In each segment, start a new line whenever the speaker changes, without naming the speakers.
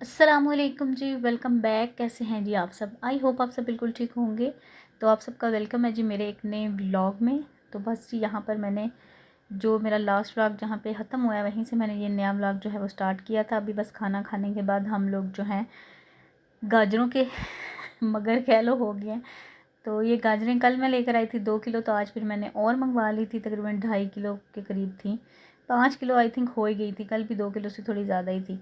अस्सलामुअलैकुम जी, welcome back. कैसे हैं जी आप सब? आई होप आप सब बिल्कुल ठीक होंगे। तो आप सबका वेलकम है जी मेरे एक नए व्लॉग में। तो बस जी यहाँ पर मैंने जो मेरा लास्ट व्लॉग जहाँ पे ख़त्म हुआ है वहीं से मैंने ये नया व्लॉग जो है वो स्टार्ट किया था। अभी बस खाना खाने के बाद हम लोग जो हैं गाजरों के मगर कह लो हो गए हैं। तो ये गाजरें कल मैं लेकर आई थी 2 किलो, तो आज फिर मैंने और मंगवा ली थी, तकरीबन 2.5 किलो के करीब थी। 5 किलो आई थिंक हो ही गई थी, कल भी 2 किलो से थोड़ी ज़्यादा ही थी।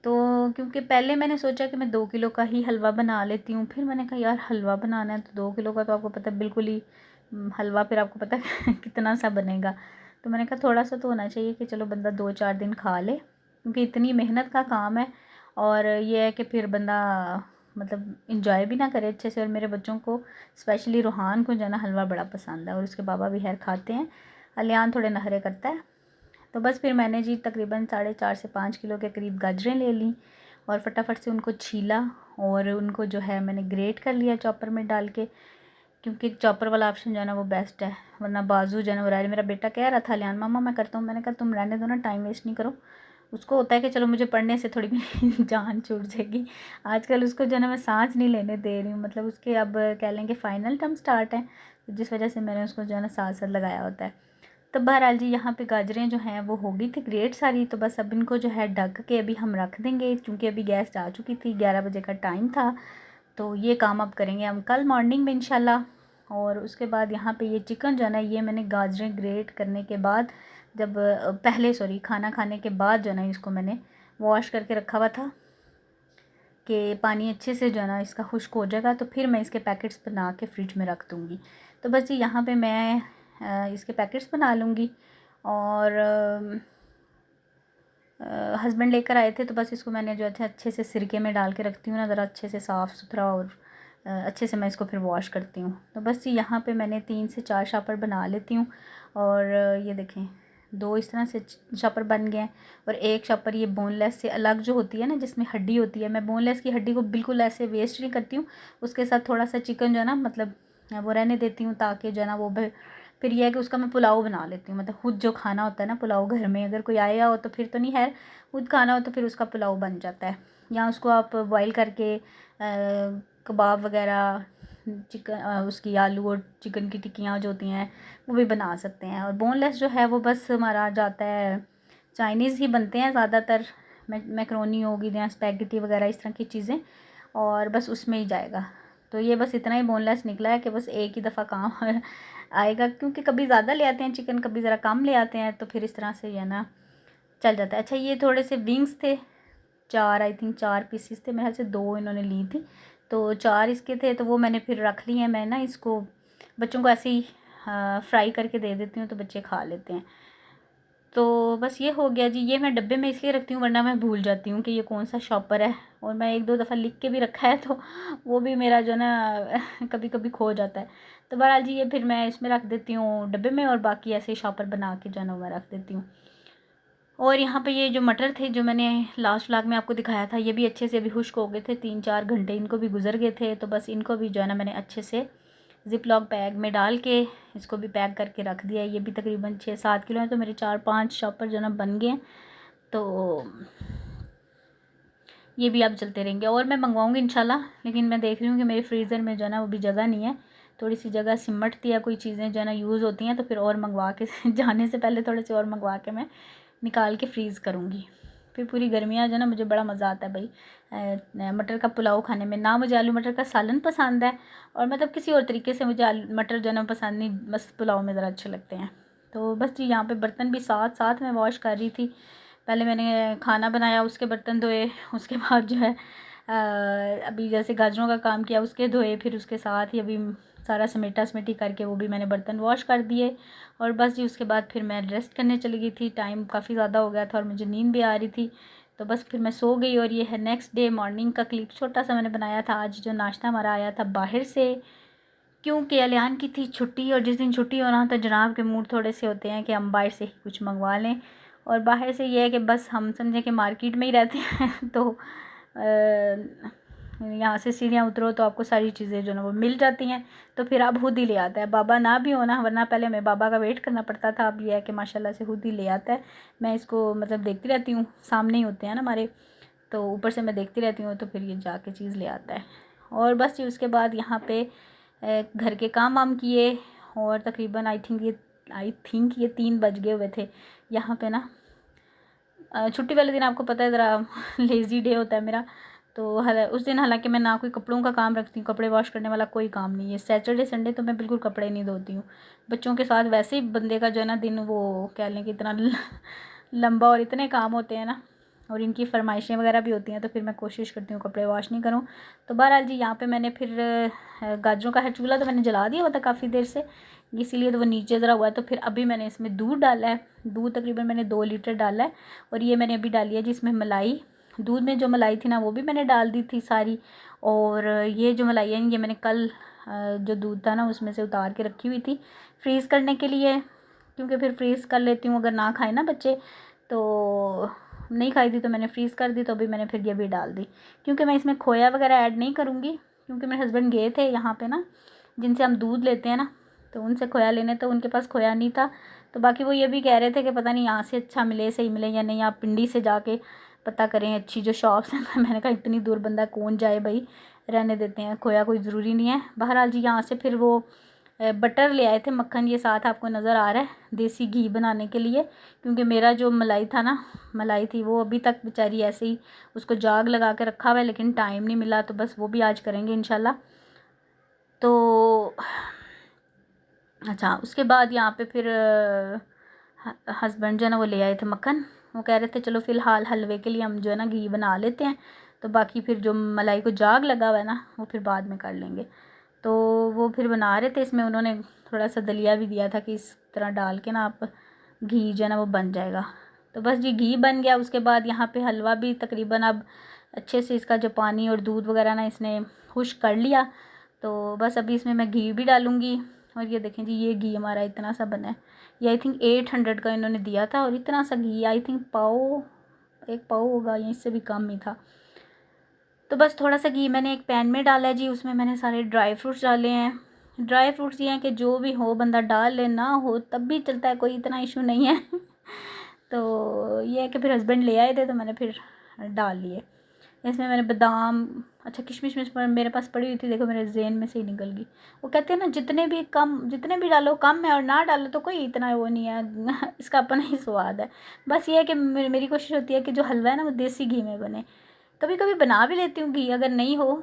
तो क्योंकि पहले मैंने सोचा कि मैं 2 किलो का ही हलवा बना लेती हूँ, फिर मैंने कहा यार हलवा बनाना है तो 2 किलो का तो आपको पता है बिल्कुल ही हलवा फिर आपको पता है कितना सा बनेगा। तो मैंने कहा थोड़ा सा तो होना चाहिए कि चलो बंदा 2-4 दिन खा ले, क्योंकि इतनी मेहनत का काम है। और ये है कि फिर बंदा मतलब इंजॉय भी ना करे अच्छे से। और मेरे बच्चों को स्पेशली रूहान को जो है ना हलवा बड़ा पसंद है, और उसके बाबा भी खैर खाते हैं। अलियान थोड़े नखरे करता है। तो बस फिर मैंने जी तकरीबन 4.5 से 5 किलो के करीब गाजरें ले लीं और फटाफट से उनको छीला और उनको जो है मैंने ग्रेट कर लिया चॉपर में डाल के, क्योंकि चॉपर वाला ऑप्शन जो है ना वो बेस्ट है। वरना बाजू जो है ना वो रहा है। मेरा बेटा कह रहा था लियान मामा मैं करता हूँ, मैंने कहा तुम रहने दो ना, टाइम वेस्ट नहीं करो। उसको होता है कि चलो मुझे पढ़ने से थोड़ी मेरी जान छूट जाएगी। आजकल उसको जो है ना मैं सांस नहीं लेने दे रही हूँ, मतलब उसके अब कह लें कि फ़ाइनल टर्म स्टार्ट है, जिस वजह से मैंने उसको जो है ना साथ साथ लगाया होता है। तो बहरहाल जी यहाँ पे गाजरें जो हैं वो हो गई थी ग्रेट सारी। तो बस अब इनको जो है ढक के अभी हम रख देंगे, क्योंकि अभी गैस जा चुकी थी, 11 बजे का टाइम था। तो ये काम अब करेंगे हम कल मॉर्निंग में इंशाल्लाह। और उसके बाद यहाँ पे ये चिकन जो है ना ये मैंने गाजरें ग्रेट करने के बाद जब पहले सॉरी खाना खाने के बाद जो है ना इसको मैंने वॉश करके रखा हुआ था कि पानी अच्छे से जो है ना इसका खुश्क हो जाएगा, तो फिर मैं इसके पैकेट्स बना के फ्रिज में रख दूँगी। तो बस जी यहाँ पे मैं इसके पैकेट्स बना लूँगी। और हस्बैंड लेकर आए थे, तो बस इसको मैंने जो है अच्छे से सिरके में डाल के रखती हूँ ना, ज़रा अच्छे से साफ़ सुथरा, और अच्छे से मैं इसको फिर वॉश करती हूँ। तो बस ये यहाँ पे मैंने 3 से 4 शापर बना लेती हूँ। और ये देखें 2 इस तरह से शापर बन गए हैं। और एक शापर ये बोनलेस से अलग जो होती है ना, जिसमें हड्डी होती है, मैं बोनलेस की हड्डी को बिल्कुल ऐसे वेस्ट नहीं करती हूँ। उसके साथ थोड़ा सा चिकन जो है ना मतलब वो रहने देती हूँ, ताकि जो है ना वो फिर यह है कि उसका मैं पुलाव बना लेती हूँ। मतलब खुद जो खाना होता है ना पुलाव, घर में अगर कोई आया हो तो फिर तो नहीं है, खुद खाना हो तो फिर उसका पुलाव बन जाता है। या उसको आप बॉईल करके कबाब वगैरह, चिकन उसकी आलू और चिकन की टिक्कियाँ जो होती हैं वो भी बना सकते हैं। और बोनलेस जो है वो बस हमारा जाता है, चाइनीज़ ही बनते हैं ज़्यादातर, मैक्रोनी होगी या स्पैगेटी वगैरह इस तरह की चीज़ें, और बस उसमें ही जाएगा। तो ये बस इतना ही बोनलेस निकला है कि बस एक ही दफ़ा काम आएगा, क्योंकि कभी ज़्यादा ले आते हैं चिकन, कभी ज़रा कम ले आते हैं, तो फिर इस तरह से ये ना चल जाता है। अच्छा ये थोड़े से विंग्स थे, 4 आई थिंक 4 पीसीस थे मेरे ख्याल से, 2 इन्होंने ली थी, तो 4 इसके थे, तो वो मैंने फिर रख लिए हैं। मैं ना इसको बच्चों को ऐसे ही फ्राई करके दे देती हूँ तो बच्चे खा लेते हैं। तो बस ये हो गया जी। ये मैं डब्बे में इसलिए रखती हूँ वरना मैं भूल जाती हूँ कि ये कौन सा शॉपर है, और मैं 1-2 दफ़ा लिख के भी रखा है तो वो भी मेरा जो ना कभी कभी खो जाता है। तो बहरहाल जी ये फिर मैं इसमें रख देती हूँ डब्बे में, और बाकी ऐसे शॉपर बना के जो है ना मैं रख देती हूँ। और यहाँ पे ये जो मटर थे जो मैंने लास्ट व्लॉग में आपको दिखाया था, ये भी अच्छे से अभी खुश्क हो गए थे, 3-4 घंटे इनको भी गुजर गए थे। तो बस इनको भी जो है ना मैंने अच्छे से ज़िप लॉक बैग में डाल के इसको भी पैक करके रख दिया है। ये भी तकरीबन 6-7 किलो हैं, तो मेरे 4-5 शॉपर जो है ना बन गए हैं। तो ये भी अब चलते रहेंगे और मैं मंगवाऊँगी इंशाल्लाह। लेकिन मैं देख रही हूँ कि मेरे फ्रीज़र में जो है ना वो भी जगह नहीं है, थोड़ी सी जगह सिमटती है, कोई चीज़ें जो है ना यूज़ होती हैं, तो फिर और मंगवा के जाने से पहले थोड़े से और मंगवा के मैं निकाल के फ्रीज़ करूँगी। फिर पूरी गर्मियाँ जो है ना मुझे बड़ा मज़ा आता है भाई मटर का पुलाव खाने में। ना मुझे आलू मटर का सालन पसंद है, और मतलब किसी और तरीके से मुझे आलू मटर जो है ना पसंद नहीं, बस पुलाव में ज़रा अच्छे लगते हैं। तो बस जी यहाँ पे बर्तन भी साथ साथ मैं वॉश कर रही थी। पहले मैंने खाना बनाया, उसके बर्तन धोए, उसके बाद जो है अभी जैसे गाजरों का काम किया उसके धोए, फिर उसके साथ ही अभी सारा समेटा समेटी करके वो भी मैंने बर्तन वॉश कर दिए। और बस जी उसके बाद फिर मैं रेस्ट करने चली गई थी, टाइम काफ़ी ज़्यादा हो गया था और मुझे नींद भी आ रही थी, तो बस फिर मैं सो गई। और ये है नेक्स्ट डे मॉर्निंग का क्लिप, छोटा सा मैंने बनाया था। आज जो नाश्ता हमारा आया था बाहर से, क्योंकि अलियान की थी छुट्टी, और जिस दिन छुट्टी हो ना तो जनाब के मूड थोड़े से होते हैं कि हम बाहर से ही कुछ मंगवा लें। और बाहर से ये है कि बस हम समझें कि मार्केट में ही रहते हैं तो यहाँ से सीढ़ियाँ उतरो तो आपको सारी चीज़ें जो ना वो मिल जाती हैं, तो फिर आप खुद ही ले आता है। बाबा ना भी होना, वरना पहले मैं बाबा का वेट करना पड़ता था, अब ये है कि माशाल्लाह से खुद ही ले आता है। मैं इसको मतलब देखती रहती हूँ, सामने ही होते हैं ना हमारे, तो ऊपर से मैं देखती रहती हूँ, तो फिर ये जाके चीज़ ले आता है। और बस ये उसके बाद यहाँ पे घर के काम वाम किए, और तकरीबन आई थिंक ये 3 बज गए हुए थे यहाँ पे ना। छुट्टी वाले दिन आपको पता है ज़रा लेज़ी डे होता है मेरा, तो उस दिन हालांकि मैं ना कोई कपड़ों का काम रखती हूँ, कपड़े वॉश करने वाला कोई काम नहीं है। सैटरडे संडे तो मैं बिल्कुल कपड़े नहीं धोती हूँ। बच्चों के साथ वैसे ही बंदे का जो है ना दिन, वो कह लें कि इतना लंबा, और इतने काम होते हैं ना, और इनकी फरमाइशें वगैरह भी होती हैं, तो फिर मैं कोशिश करती हूँ कपड़े वॉश नहीं करूँ। तो बहरहाल जी यहाँ पे मैंने फिर गाजरों का है चूल्हा तो मैंने जला दिया हुआ था काफ़ी देर से, इसीलिए तो वो नीचे ज़रा हुआ है। तो फिर अभी मैंने इसमें दूध डाला है, दूध तकरीबन मैंने 2 लीटर डाला है। और ये मैंने अभी डाली है जिसमें मलाई, दूध में जो मलाई थी ना वो भी मैंने डाल दी थी सारी। और ये जो मलाई है ये मैंने कल जो दूध था ना उसमें से उतार के रखी हुई थी फ्रीज़ करने के लिए, क्योंकि फिर फ्रीज़ कर लेती हूँ, अगर ना खाए ना बच्चे तो नहीं खाई थी, तो मैंने फ्रीज़ कर दी। तो अभी मैंने फिर ये भी डाल दी, क्योंकि मैं इसमें खोया वगैरह ऐड नहीं करूँगी, क्योंकि मेरे हस्बैंड गए थे यहाँ पे ना, जिनसे हम दूध लेते हैं ना, तो उनसे खोया लेने, तो उनके पास खोया नहीं था। तो बाकी वो ये भी कह रहे थे कि पता नहीं यहाँ से अच्छा मिले, सही मिले या नहीं, आप पिंडी से जाके पता करें अच्छी जो शॉप्स हैं। मैंने कहा इतनी दूर बंदा कौन जाए भाई, रहने देते हैं, खोया कोई ज़रूरी नहीं है। बहरहाल जी यहाँ से फिर वो बटर ले आए थे, मक्खन ये साथ आपको नज़र आ रहा है, देसी घी बनाने के लिए, क्योंकि मेरा जो मलाई था ना, मलाई थी वो अभी तक बेचारी ऐसे ही उसको जाग लगा के रखा हुआ है, लेकिन टाइम नहीं मिला, तो बस वो भी आज करेंगे इंशाल्लाह। तो अच्छा, उसके बाद यहाँ पे फिर हस्बैंड जो है ना वो ले आए थे मक्खन, वो कह रहे थे चलो फ़िलहाल हलवे के लिए हम जो है ना घी बना लेते हैं, तो बाकी फिर जो मलाई को जाग लगा हुआ है ना वो फिर बाद में कर लेंगे। तो वो फिर बना रहे थे, इसमें उन्होंने थोड़ा सा दलिया भी दिया था कि इस तरह डाल के ना आप घी जो है ना वो बन जाएगा। तो बस जी घी बन गया। उसके बाद यहाँ पे हलवा भी तकरीबन अब अच्छे से इसका जो पानी और दूध वगैरह ना इसने खुश्क कर लिया। तो बस अभी इसमें मैं घी भी डालूँगी। और ये देखें जी, ये घी हमारा इतना सा बना है, ये आई थिंक 800 का इन्होंने दिया था, और इतना सा घी आई थिंक एक पाव होगा या इससे भी कम ही था। तो बस थोड़ा सा घी मैंने एक पैन में डाला है जी, उसमें मैंने सारे ड्राई फ्रूट्स डाले हैं। ड्राई फ्रूट्स ये हैं कि जो भी हो बंदा डाल ले, ना हो तब भी चलता है, कोई इतना इशू नहीं है। तो ये है कि फिर हस्बैंड ले आए थे तो मैंने फिर डाल लिए। इसमें मैंने बादाम, अच्छा किशमिश मेरे पास पड़ी हुई थी, देखो मेरे ज़हन में से ही निकल गई। वो कहते हैं ना जितने भी डालो कम है, और ना डालो तो कोई इतना वो नहीं है। इसका अपना ही स्वाद है। बस ये है कि मेरी कोशिश होती है कि जो हलवा है ना वो देसी घी में बने। कभी कभी बना भी लेती हूँ घी, अगर नहीं हो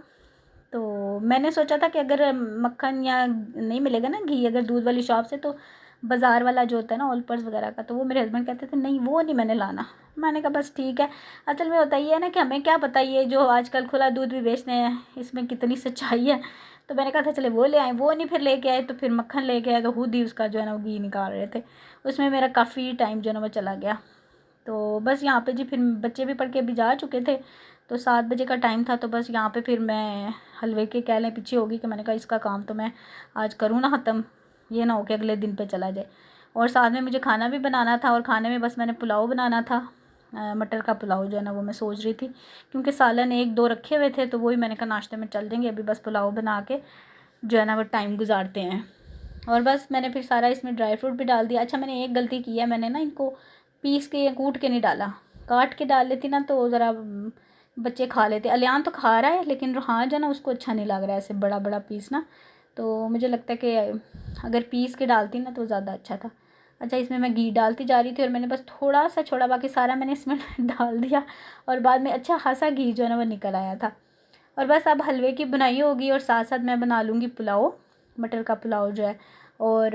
तो मैंने सोचा था कि अगर मक्खन या नहीं मिलेगा ना घी अगर दूध वाली शॉप से, तो बाज़ार वाला जो होता है ना ऑलपर्स वगैरह का, तो वो मेरे हस्बैंड कहते थे नहीं वो नहीं मैंने लाना। मैंने कहा बस ठीक है। असल में होता ही है ना कि हमें क्या पता ये जो आजकल खुला दूध भी बेचते हैं इसमें कितनी सच्चाई है। तो मैंने कहा था चले वो ले आए, वो नहीं फिर लेके आए, तो फिर मक्खन लेके आए, तो खुद ही उसका जो है ना वो घी निकाल रहे थे। उसमें मेरा काफ़ी टाइम जो है ना वो चला गया। तो बस यहाँ पे जी फिर बच्चे भी पढ़ के अभी जा चुके थे, तो 7 बजे का टाइम था। तो बस यहाँ पे फिर मैं हलवे के कह लें पीछे होगी कि मैंने कहा इसका काम तो मैं आज करूँ ना ख़त्म, ये ना हो कि अगले दिन पे चला जाए। और साथ में मुझे खाना भी बनाना था, और खाने में बस मैंने पुलाव बनाना था, मटर का पुलाव जो है ना वो मैं सोच रही थी, क्योंकि सालन 1-2 रखे हुए थे, तो वही मैंने कहा नाश्ते में चल देंगे, अभी बस पुलाव बना के जो है ना वो टाइम गुजारते हैं। और बस मैंने फिर सारा इसमें ड्राई फ्रूट भी डाल दिया। अच्छा मैंने एक गलती की है, मैंने ना इनको पीस के या कूट के नहीं डाला, काट के डाल लेती ना तो ज़रा बच्चे खा लेते। अलियान तो खा रहा है, लेकिन रुहान जो ना उसको अच्छा नहीं लग रहा है ऐसे बड़ा बड़ा पीस ना, तो मुझे लगता है कि अगर पीस के डालती ना तो ज़्यादा अच्छा था। अच्छा इसमें मैं घी डालती जा रही थी, और मैंने बस थोड़ा सा छोड़ा, बाकी सारा मैंने इसमें डाल दिया, और बाद में अच्छा खासा घी जो है ना वो निकल आया था। और बस अब हलवे की बनाई होगी, और साथ साथ मैं बना लूँगी पुलाव, मटर का पुलाव जो है। और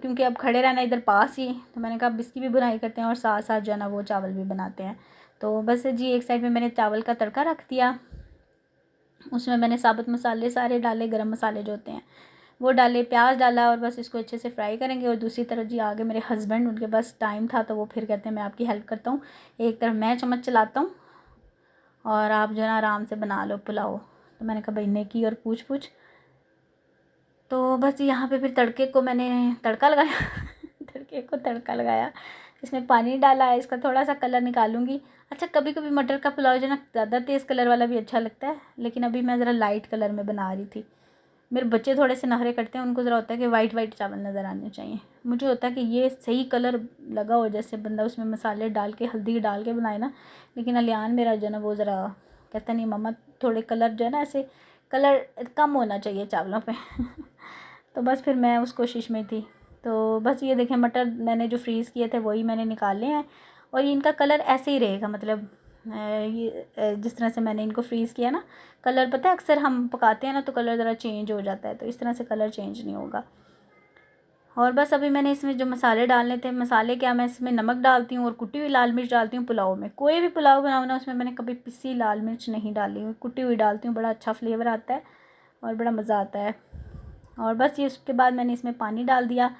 क्योंकि अब खड़े रहना इधर पास ही, तो मैंने कहा अब इसकी भी बुनाई करते हैं, और साथ साथ जो है ना वो चावल भी बनाते हैं। तो बस जी एक साइड में मैंने चावल का तड़का रख दिया, उसमें मैंने साबुत मसाले सारे डाले, गरम मसाले जो होते हैं वो डाले, प्याज डाला, और बस इसको अच्छे से फ्राई करेंगे। और दूसरी तरफ जी आगे मेरे हस्बैंड, उनके पास टाइम था तो वो फिर कहते हैं मैं आपकी हेल्प करता हूँ, एक तरफ मैं चम्मच चलाता हूँ और आप जो है ना आराम से बना लो पुलाव। तो मैंने कहा भाई ने की और पूछ। तो बस यहाँ पे फिर तड़के को मैंने तड़का लगाया तड़के को तड़का लगाया, इसमें पानी डाला है, इसका थोड़ा सा कलर निकालूंगी। अच्छा कभी कभी मटर का पुलाव जो है ना ज़्यादा तेज़ कलर वाला भी अच्छा लगता है, लेकिन अभी मैं ज़रा लाइट कलर में बना रही थी, मेरे बच्चे थोड़े से नखरे करते हैं, उनको ज़रा होता है कि वाइट वाइट चावल नज़र आने चाहिए। मुझे होता है कि ये सही कलर लगा हो, जैसे बंदा उसमें मसाले डाल के हल्दी डाल के बनाए ना। लेकिन अलियान मेरा जो है ना वो ज़रा कहता नहीं मम्मा थोड़े कलर जो है ना ऐसे कलर कम होना चाहिए चावलों पे तो बस फिर मैं उस कोशिश में थी। तो बस ये देखें मटर मैंने जो फ्रीज़ किए थे वही मैंने निकाले हैं, और इनका कलर ऐसे ही रहेगा, मतलब जिस तरह से मैंने इनको फ्रीज़ किया ना। कलर पता है अक्सर हम पकाते हैं ना तो कलर ज़रा चेंज हो जाता है, तो इस तरह से कलर चेंज नहीं होगा। और बस अभी मैंने इसमें जो मसाले डालने थे, मसाले क्या, मैं इसमें नमक डालती हूँ और कुटी हुई लाल मिर्च डालती हूँ। पुलाव में कोई भी पुलाव बनाओ ना उसमें मैंने कभी पिसी लाल मिर्च नहीं डाली हुई, कुटी हुई डालती हूँ, बड़ा अच्छा फ्लेवर आता है और बड़ा मज़ा आता है। और बस ये उसके बाद मैंने इसमें पानी डाल दिया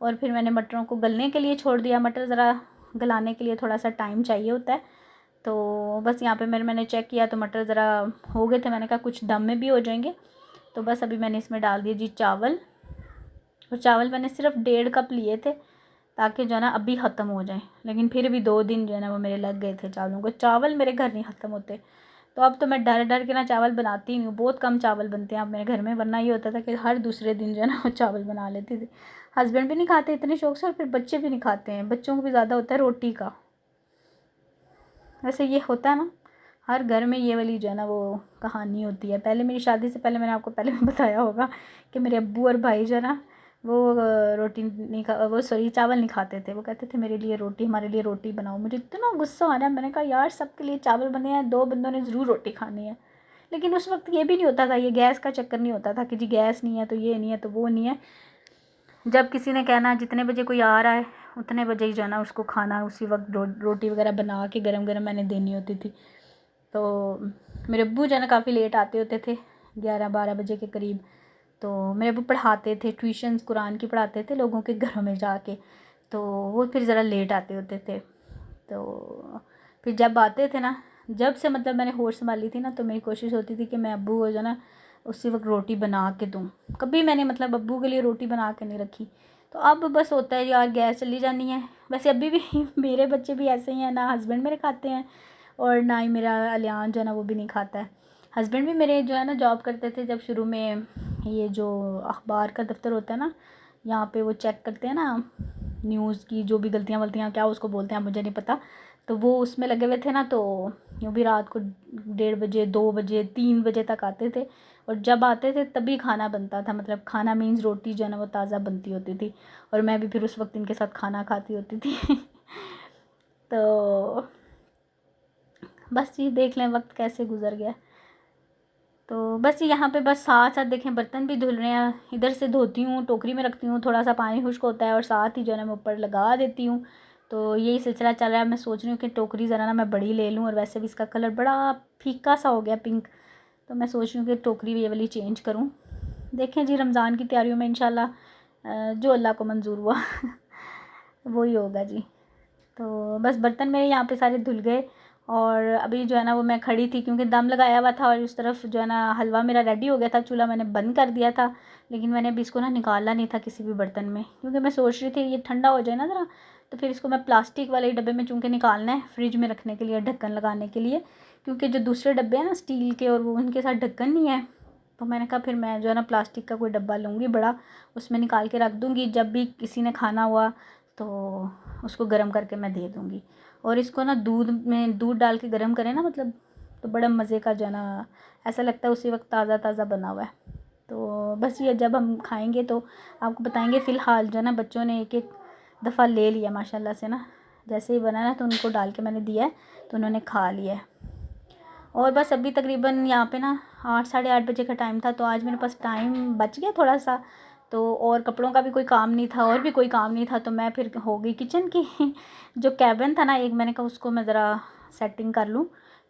और फिर मैंने मटरों को गलने के लिए छोड़ दिया। मटर ज़रा गलाने के लिए थोड़ा सा टाइम चाहिए होता है। तो बस यहाँ पे मैंने चेक किया तो मटर ज़रा हो गए थे, मैंने कहा कुछ दम में भी हो जाएंगे। तो बस अभी मैंने इसमें डाल दिए जी चावल, और चावल मैंने सिर्फ 1.5 कप लिए थे ताकि जो है ना अभी ख़त्म हो जाए। लेकिन फिर भी 2 दिन जो है ना वो मेरे लग गए थे चावलों को, चावल मेरे घर नहीं ख़त्म होते। तो अब तो मैं डर डर के ना चावल बनाती नहीं हूँ, बहुत कम चावल बनते हैं अब मेरे घर में, वरना ये होता था कि हर दूसरे दिन जो है ना वो चावल बना लेती थी। हस्बैंड भी नहीं खाते इतने शौक से और फिर बच्चे भी नहीं खाते हैं, बच्चों को भी ज़्यादा होता है रोटी का। वैसे ये होता है ना हर घर में, ये वाली जो है ना वो कहानी होती है। पहले मेरी शादी से पहले मैंने आपको पहले भी बताया होगा कि मेरे अब्बू और भाई जो है ना वो रोटी नहीं खा वो सॉरी चावल नहीं खाते थे। वो कहते थे मेरे लिए रोटी, हमारे लिए रोटी बनाओ। मुझे इतना गुस्सा आ रहा है, मैंने कहा यार सबके लिए चावल बने हैं, 2 बंदों ने ज़रूर रोटी खानी है। लेकिन उस वक्त ये भी नहीं होता था, ये गैस का चक्कर नहीं होता था कि जी गैस नहीं है तो ये नहीं है तो वो नहीं है। जब किसी ने कहना जितने बजे कोई आ रहा है उतने बजे ही जो है ना उसको खाना उसी वक्त रोटी वगैरह बना के गरम गरम मैंने देनी होती थी। तो मेरे अब्बू जो है ना काफ़ी लेट आते होते थे, 11-12 बजे के करीब। तो मेरे अब्बू पढ़ाते थे, ट्यूशन्स कुरान की पढ़ाते थे लोगों के घरों में जाके, तो वो फिर ज़रा लेट आते होते थे। तो फिर जब आते थे ना, जब से मतलब मैंने होश संभाली थी ना, तो मेरी कोशिश होती थी कि मैं अब्बू को जो है ना उसी वक्त रोटी बना के दूँ। कभी मैंने मतलब अब्बू के लिए रोटी बना के नहीं रखी। तो अब बस होता है यार गैस चली जानी है। वैसे अभी भी मेरे बच्चे भी ऐसे ही हैं, ना हस्बैंड मेरे खाते हैं और ना ही मेरा अलियान जो है ना वो भी नहीं खाता है। हस्बैंड भी मेरे जो है ना जॉब करते थे जब शुरू में, ये जो अखबार का दफ्तर होता है ना, यहाँ पे वो चेक करते हैं ना न्यूज़ की जो भी गलतियाँ वलतियाँ क्या उसको बोलते हैं मुझे नहीं पता। तो वो उसमें लगे हुए थे ना, तो यूँ भी रात को 1:30 बजे 2 बजे 3 बजे तक आते थे। और जब आते थे तभी खाना बनता था, मतलब खाना मीन्स रोटी जो है ना वो ताज़ा बनती होती थी और मैं भी फिर उस वक्त इनके साथ खाना खाती होती थी तो बस ये देख लें वक्त कैसे गुजर गया। तो बस यहाँ पे बस साथ साथ देखें बर्तन भी धुल रहे हैं, इधर से धोती हूँ टोकरी में रखती हूँ, थोड़ा सा पानी खुश्क होता है और साथ ही जो है ना मैं ऊपर लगा देती हूँ। तो यही सिलसिला चल रहा है। मैं सोच रही हूँ कि टोकरी ज़रा ना मैं बड़ी ले लूँ, और वैसे भी इसका कलर बड़ा फीका सा हो गया पिंक, तो मैं सोच रही हूँ कि टोकरी ये वाली चेंज करूँ। देखें जी रमज़ान की तैयारियों में इंशाल्लाह जो अल्लाह को मंजूर हुआ वही होगा जी। तो बस बर्तन मेरे यहाँ पे सारे धुल गए, और अभी जो है ना वो मैं खड़ी थी क्योंकि दम लगाया हुआ था, और उस तरफ जो है ना हलवा मेरा रेडी हो गया था, चूल्हा मैंने बंद कर दिया था। लेकिन मैंने अभी इसको ना निकाला नहीं था किसी भी बर्तन में, क्योंकि मैं सोच रही थी ये ठंडा हो जाए ना ज़रा, तो फिर इसको मैं प्लास्टिक वाले डब्बे में चूँकि निकालना है फ्रिज में रखने के लिए, ढक्कन लगाने के लिए। क्योंकि जो दूसरे डब्बे हैं ना स्टील के, और वो उनके साथ ढक्कन नहीं है। तो मैंने कहा फिर मैं जो है ना प्लास्टिक का कोई डब्बा लूँगी बड़ा, उसमें निकाल के रख दूँगी, जब भी किसी ने खाना हुआ तो उसको गर्म करके मैं दे दूँगी। और इसको ना दूध में दूध डाल के गर्म करें ना, मतलब तो बड़ा मज़े का जो है ना ऐसा लगता है उसी वक्त ताज़ा ताज़ा बना हुआ है। तो बस ये जब हम खाएंगे तो आपको बताएंगे। फ़िलहाल जो है ना बच्चों ने एक एक दफ़ा ले लिया माशाल्लाह से ना, जैसे ही बना ना तो उनको डाल के मैंने दिया है तो उन्होंने खा लिया है। और बस अभी तकरीबन यहाँ पे ना 8 साढ़े 8 बजे का टाइम था, तो आज मेरे पास टाइम बच गया थोड़ा सा। तो और कपड़ों का भी कोई काम नहीं था और भी कोई काम नहीं था, तो मैं फिर हो गई किचन की जो कैबिन था ना एक, मैंने कहा उसको मैं ज़रा सेटिंग कर लूँ।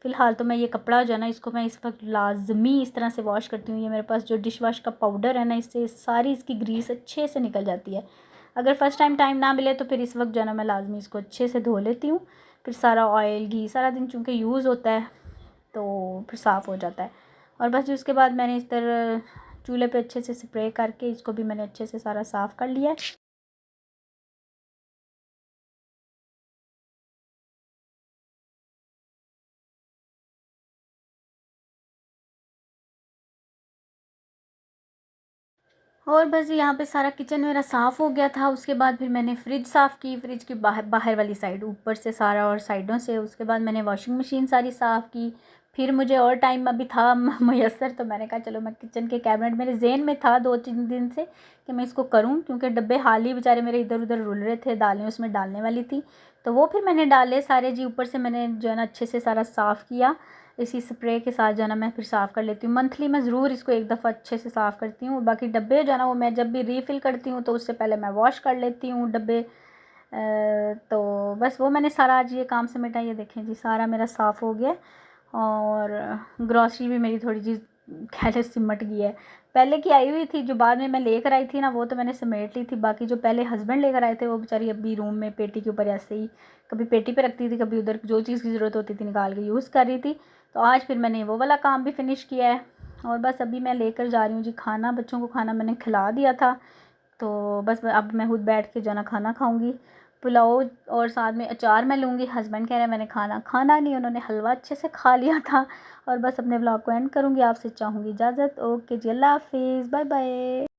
फ़िलहाल तो मैं ये कपड़ा जो है ना इसको मैं इस वक्त लाजमी इस तरह से वॉश करती हूँ। ये मेरे पास जो डिश वॉश का पाउडर है ना, इससे सारी इसकी ग्रीस अच्छे से निकल जाती है। अगर फ़र्स्ट टाइम ना मिले तो फिर इस वक्त जो है ना मैं लाजमी इसको अच्छे से धो लेती हूँ। फिर सारा ऑयल घी सारा दिन चूँकि यूज़ होता है तो फिर साफ़ हो जाता है। और बस जी उसके बाद मैंने इस तरह चूल्हे पे अच्छे से स्प्रे करके इसको भी मैंने अच्छे से सारा साफ़ कर लिया है। और बस यहाँ पे सारा किचन मेरा साफ़ हो गया था। उसके बाद फिर मैंने फ्रिज साफ़ की, फ्रिज की बाहर बाहर वाली साइड, ऊपर से सारा और साइडों से। उसके बाद मैंने वॉशिंग मशीन सारी साफ़ की। फिर मुझे और टाइम अभी था मैसर, तो मैंने कहा चलो मैं किचन के कैबिनेट, मेरे ज़हन में था 2-3 दिन से कि मैं इसको करूँ, क्योंकि डब्बे हाल ही बेचारे मेरे इधर उधर रुल रहे थे, दालें उसमें डालने वाली थी। तो वो फिर मैंने डाले सारे जी। ऊपर से मैंने जो है ना अच्छे से सारा साफ़ किया। इसी स्प्रे के साथ जो है ना मैं फिर साफ़ कर लेती हूँ। मंथली मैं ज़रूर इसको एक दफ़ा अच्छे से साफ़ करती हूँ। बाकी डब्बे जो है ना वो मैं जब भी रीफ़िल करती हूँ तो उससे पहले मैं वॉश कर लेती हूँ डब्बे। तो बस वो मैंने सारा आज ये काम समेटा। ये देखें जी, सारा मेरा साफ़ हो गया। और ग्रॉसरी भी मेरी थोड़ी जी खैर सिमट गई है। पहले की आई हुई थी, जो बाद में मैं लेकर आई थी ना, वो तो मैंने समेट ली थी। बाकी जो पहले हस्बैंड लेकर आए थे वो बेचारी अभी रूम में पेटी के ऊपर ऐसे ही कभी पेटी पे रखती थी, कभी उधर जो चीज़ की ज़रूरत होती थी निकाल के यूज़ कर रही थी। तो आज फिर मैंने वो वाला काम भी फ़िनिश किया है। और बस अभी मैं लेकर जा रही हूँ जी खाना। बच्चों को खाना मैंने खिला दिया था, तो बस अब मैं खुद बैठ के जो ना खाना खाऊंगी। पुलाव और साथ में अचार मैं लूँगी। हस्बैंड कह रहे हैं मैंने खाना खाना नहीं, उन्होंने हलवा अच्छे से खा लिया था। और बस अपने व्लॉग को एंड करूँगी। आपसे चाहूँगी इजाज़त। ओके जी, अल्लाह हाफिज़, बाय बाय।